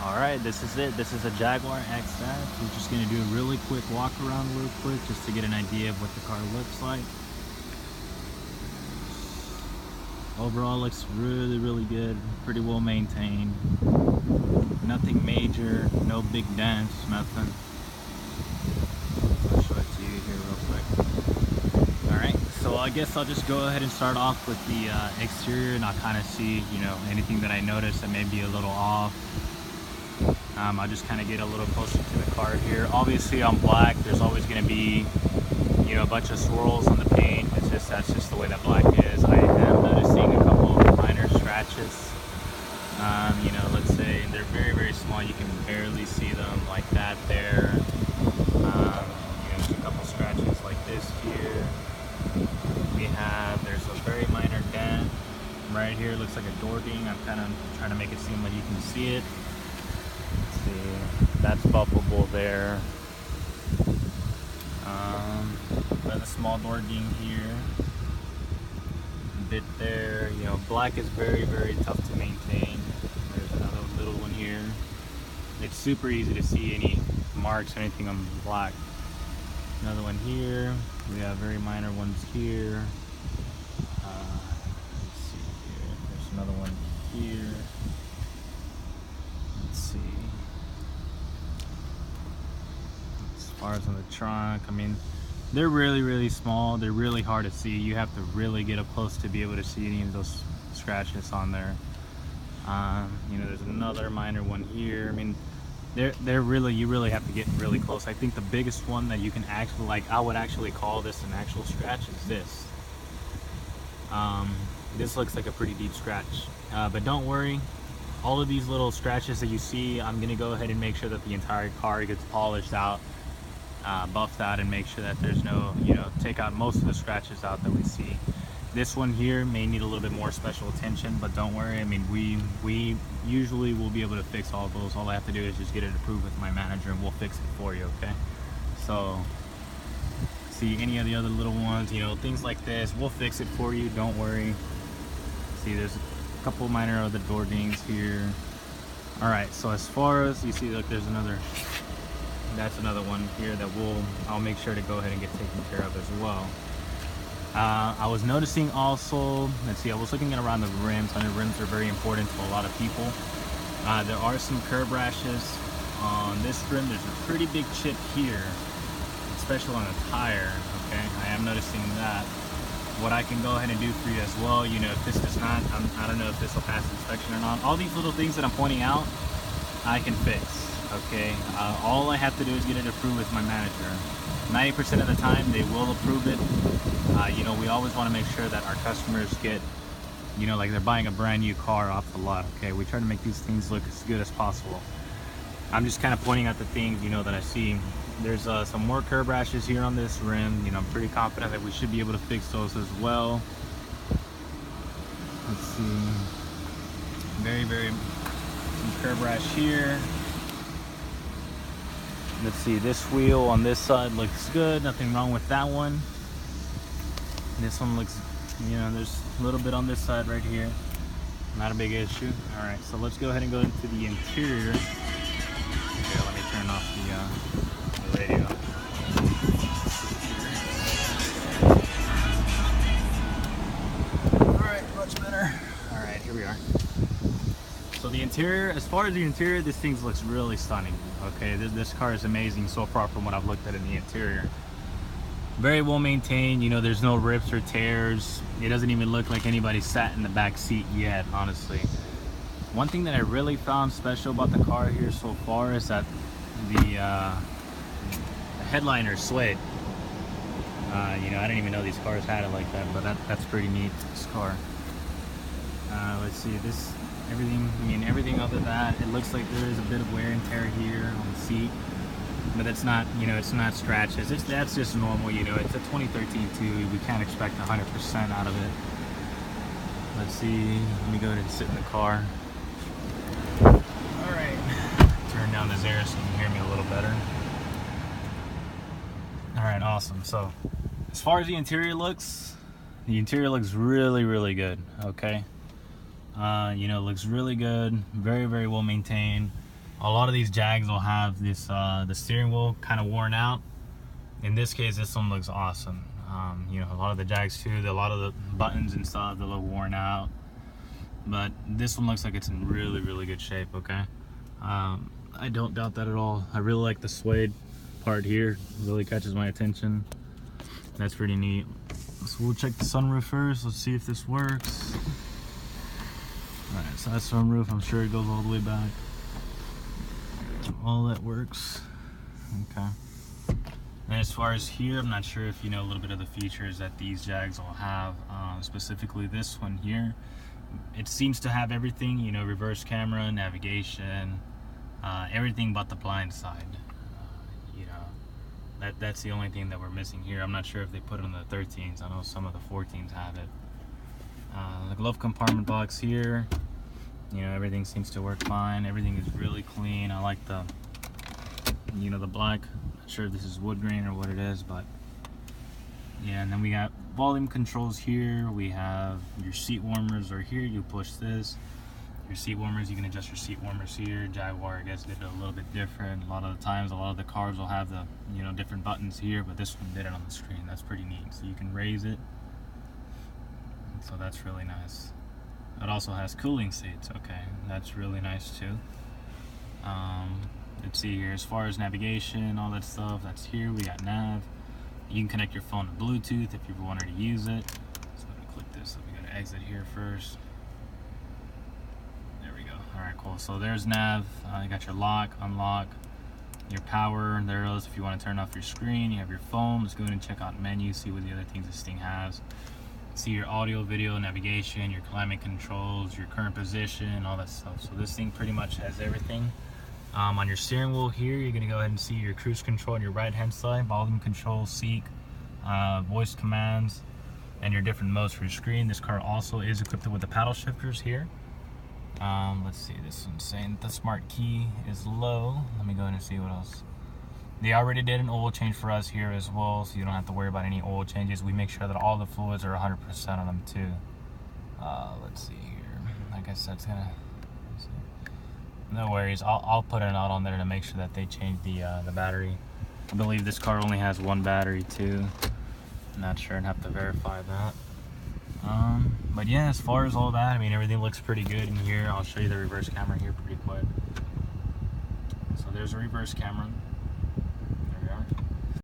All right, this is it. This is a Jaguar XF. We're just gonna do a really quick walk around real quick just to get an idea of what the car looks like. Overall looks really good, pretty well maintained. Nothing major, no big dents, nothing. I'll show it to you here real quick. All right, so I guess I'll just go ahead and start off with the exterior, and I'll kind of see, anything that I notice that may be a little off. I'll just kind of get a little closer to the car here. Obviously on black, there's always going to be, a bunch of swirls on the paint. That's just the way that black is. I am noticing a couple of minor scratches. Let's say they're very small. You can barely see them like that there. A couple scratches like this here. There's a very minor dent right here. Looks like a door ding. I'm kind of trying to make it seem like you can see it. That's bumpable there. Another small door ding here. A bit there. Black is very tough to maintain. There's another little one here. It's super easy to see any marks or anything on black. Another one here. We have very minor ones here. Let's see here. There's another one here. Let's see. As far as on the trunk, they're really small. They're really hard to see. You have to really get up close to be able to see any of those scratches on there. There's another minor one here. You really have to get really close. I think the biggest one that you can actually, I would actually call this an actual scratch is this. This looks like a pretty deep scratch, but don't worry. All of these little scratches that you see, I'm gonna go ahead and make sure that the entire car gets polished out, buffed out, and make sure that there's no, take out most of the scratches out that we see. This one here may need a little bit more special attention, but don't worry. We usually will be able to fix all those. All I have to do is just get it approved with my manager, and we'll fix it for you, okay? So, see any of the other little ones, things like this, we'll fix it for you. Don't worry. See, there's a couple minor other door dings here. All right. So as far as you see, look, there's another. That's another one here that I'll make sure to go ahead and get taken care of as well. I was noticing also, let's see, I was looking at around the rims. I know rims are very important to a lot of people. There are some curb rashes on this rim. There's a pretty big chip here, especially on the tire. Okay, I am noticing that. What I can go ahead and do for you as well, if this does not, I don't know if this will pass inspection or not. All these little things that I'm pointing out, I can fix. Okay, all I have to do is get it approved with my manager. 90% of the time, they will approve it. We always want to make sure that our customers get, like they're buying a brand new car off the lot. Okay, we try to make these things look as good as possible. I'm just kind of pointing out the things, that I see. There's some more curb rashes here on this rim. I'm pretty confident that we should be able to fix those as well. Let's see. Very some curb rash here. Let's see, this wheel on this side looks good. Nothing wrong with that one. This one looks, there's a little bit on this side right here. Not a big issue. All right, so let's go ahead and go into the interior. Here, let me turn off the radio. All right, much better. All right, here we are. So the interior, as far as the interior, this thing looks really stunning. Okay, this car is amazing so far from what I've looked at in the interior. Very well maintained. There's no rips or tears. It doesn't even look like anybody sat in the back seat yet, honestly. One thing that I really found special about the car here so far is that the headliner suede. I didn't even know these cars had it like that, but that's pretty neat, this car. Let's see, everything other than that, it looks like there is a bit of wear and tear here on the seat, but it's not, it's not scratches. That's just normal, it's a 2013 too. We can't expect 100% out of it. Let's see, let me go ahead and sit in the car. All right, turn down this air so you can hear me a little better. All right, awesome. So as far as the interior looks really good. Okay, looks really good, very well maintained. A lot of these Jags will have this the steering wheel kind of worn out. In this case, this one looks awesome. You know, a lot of the Jags too, a lot of the buttons and stuff, they look worn out. But this one looks like it's in really, really good shape, okay? I don't doubt that at all. I really like the suede part here. It really catches my attention. That's pretty neat. So we'll check the sunroof first. Let's see if this works. Alright, so that's sunroof. I'm sure it goes all the way back. All that works. Okay. And as far as here, I'm not sure if you know a little bit of the features that these Jags will have. Specifically this one here. It seems to have everything, you know, reverse camera, navigation, everything but the blind side. You know, that's the only thing that we're missing here. I'm not sure if they put it on the 13s. I know some of the 14s have it. The glove compartment box here, you know, everything seems to work fine. Everything is really clean. I like the, you know, the black. Not sure if this is wood grain or what it is, but yeah. And then we got volume controls here. We have your seat warmers are here. You push this. Your seat warmers, you can adjust your seat warmers here. Jaguar, I guess, did it a little bit different. A lot of the times, a lot of the cars will have the, you know, different buttons here, but this one did it on the screen. That's pretty neat. So you can raise it. So that's really nice. It also has cooling seats. Okay, that's really nice too. Let's see here. As far as navigation, all that stuff, that's here. We got nav. You can connect your phone to Bluetooth if you wanted to use it. So I'm gonna click this. So we gotta exit here first. There we go. All right, cool. So there's nav. You got your lock, unlock, your power. There it is. If you want to turn off your screen, you have your phone. Let's go ahead and check out menu. See what the other things this thing has. See your audio, video, navigation, your climate controls, your current position, all that stuff. So this thing pretty much has everything. On your steering wheel here, you're going to go ahead and see your cruise control on your right hand side, volume control, seek, voice commands, and your different modes for your screen. This car also is equipped with the paddle shifters here. Let's see, this one's saying the smart key is low. Let me go ahead and see what else. They already did an oil change for us here as well, so you don't have to worry about any oil changes. We make sure that all the fluids are 100% on them too. Let's see here. I guess that's gonna. No worries. I'll put a note on there to make sure that they change the battery. I believe this car only has one battery too. I'm not sure and have to verify that. But yeah, as far as all that, I mean, everything looks pretty good in here. I'll show you the reverse camera here pretty quick. So there's a reverse camera.